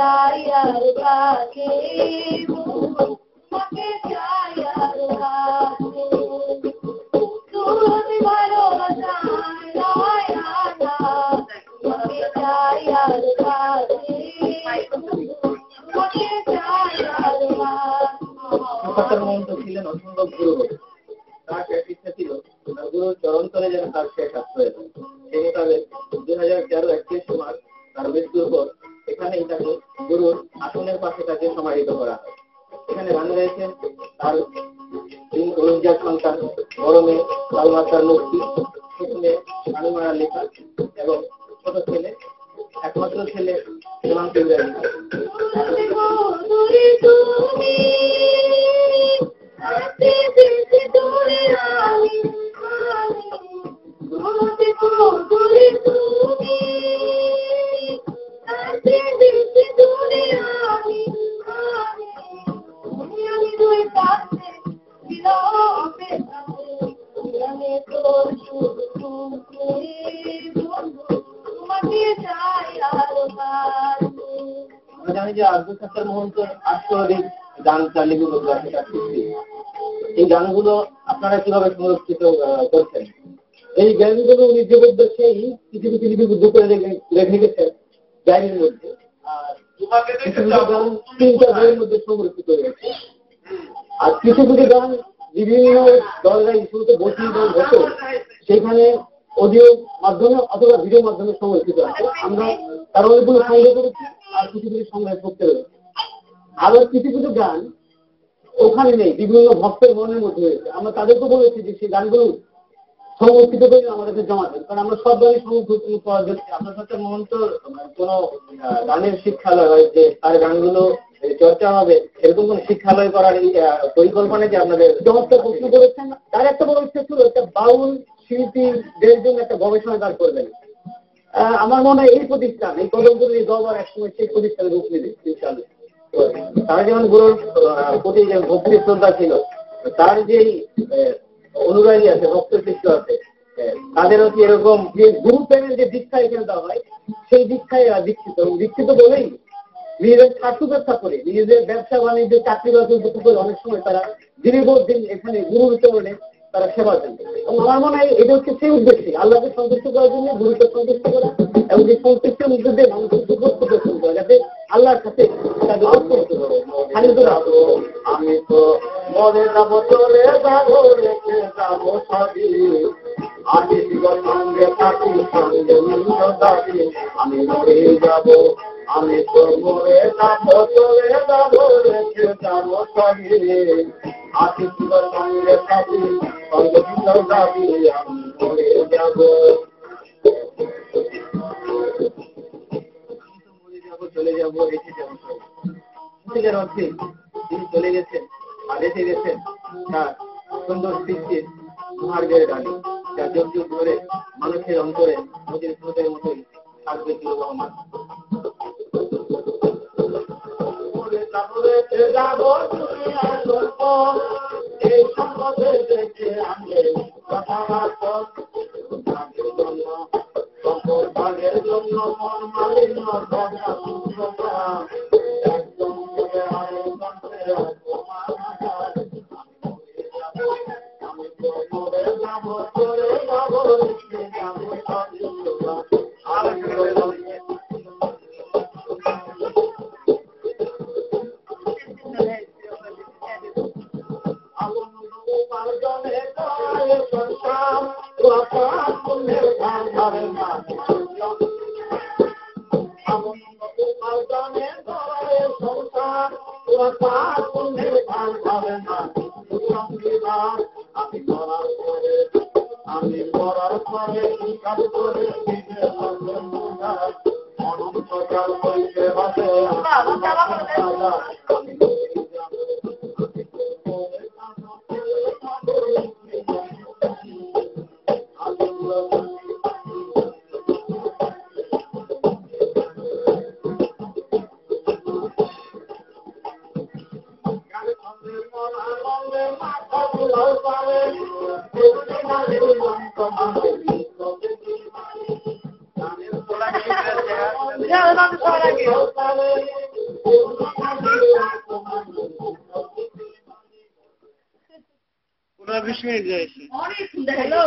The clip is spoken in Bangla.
চাই আর কাছে তোমাকে চাই আর কাছে তুমি ভালোবাসা তোমাকে চাই আর কাছে তোমাকে চাই আর কাছে মন তো ছিলেন অসম্ভব গুরু তার শেষ ইচ্ছা ছিল গুরুর চরণতলে যেন তার শেষ আশ্রয় হয়। সেই মোতাবেক 2013-31 মার্চ তার মৃত্যুর পর এখানেই তাকে গুরুর আসনের পাশে তাকে সমাহিত করা হয়। এখানে গান রয়েছে তার তিন অনুজার সন্তান বড় মেয়ে সালমাতার মুক্তি, ছোট মেয়ে আনুমারা লেখা এবং ছোট ছেলে একমাত্র ছেলে ইমাম ইব্রাহিম। আমরা জানি যে আব্দুল কাদের মোহন্তর 800 গান লিপিবদ্ধ আছে তার সৃষ্টি। এই গানগুলো আপনারা কিভাবে সংরক্ষিত করছেন? এই গানগুলো উনি জীবদ্দ সেই কিছু কিছু লিপিবদ্ধ করে রেখে গেছেন ডায়েরির মধ্যে, আর গান 3টা বইয়ের মধ্যে সংরক্ষিত হয়েছে। আর কিছু কিছু গান বিভিন্ন দলরা ইস্যুতে বসে হতো, সেখানে অডিও মাধ্যমে অথবা ভিডিও মাধ্যমে সংরক্ষিত আছে। আমরা তার অনেকগুলো সংগ্রহ করেছি আর কিছু কিছু সংগ্রহ করতে রয়েছে। আবার কিছু কিছু গান ওখানে নেই, বিভিন্ন ভক্তের মনের মধ্যে হয়েছে। আমরা তাদেরকে বলেছি যে সেই গানগুলো সংরক্ষিত করে আমাদেরকে জমা দেন, কারণ আমরা সব গানই সংরক্ষিত করার জন্য। আপনার সাথে মোহন্তর কোনো গানের শিক্ষালয় হয় যে তার গানগুলো চর্চা হবে, এরকম কোন শিক্ষালয় করার পরিকল্পনা যে আপনাদের? চমৎকার প্রশ্ন করেছেন। তার একটা বড় ইচ্ছা ছিল একটা বাউল শিল্পীদের জন্য একটা গবেষণাগার করবেন। আমার মনে হয় এই প্রতিষ্ঠান, এই কদমপুরের এই দরবার একসময় সেই প্রতিষ্ঠানের রূপ নেবে ইনশাআল্লাহ। তারা যেমন গুরুর প্রতি যে ভক্তি শ্রদ্ধা ছিল, তার যে অনুরাগী আছে, ভক্ত শিষ্য আছে, তাদেরও কি এরকম যে গুরু প্রেমের যে দীক্ষা এখানে দেওয়া হয়, সেই দীক্ষায় দীক্ষিত। দীক্ষিত বলেই নিজেদের স্বার্থব্যবসা করে, নিজেদের ব্যবসা বাণিজ্য চাকরি বাকরি করে অনেক সময় তারা দিন এখানে গুরুর চরণে তারা সেবা দেন। এবং আমার মনে হয় এটা হচ্ছে সেই উদ্দেশ্যে আল্লাহকে সন্তুষ্ট করার জন্য, গুরুকে সন্তুষ্ট করা এবং যে সন্তুষ্টের মধ্যে দিয়ে মানুষের সুযোগ প্রদর্শন করা, যাতে আল্লাহর কাছে তাদের অর্থ করে। আমি তো মরে যাবো, চলে যাবো, রেখে যাবো সবই, আমি সঙ্গে থাকি, সঙ্গে দাবি, আমি মরে যাবো, আমি তো মরে যাবো, চলে যাবো, রেখে যাবো সবই, আমি সঙ্গে থাকি, সঙ্গে দাবি, আমি মরে যাবো। চলে যাবো, রেখে যাবো সত্যিকার অর্থে তিনি চলে গেছেন আর রেখে গেছেন তার সুন্দর সৃষ্টির মহার্গের ডালি, যা যুগ যুগ ধরে মানুষের অন্তরে নদীর স্রোতের মতোই থাকবে চিরবহমান। এই সম্পদে দেখে আমি ভাগের জন্য মন মালিন্য একদম আমি তো মরে যাবো, চলে যাবো, রেখে যাবো আর আমি করার পরে কাজ করে অনন্তকাল হইতে হবে। 20 মিনিট যাইছে হ্যালো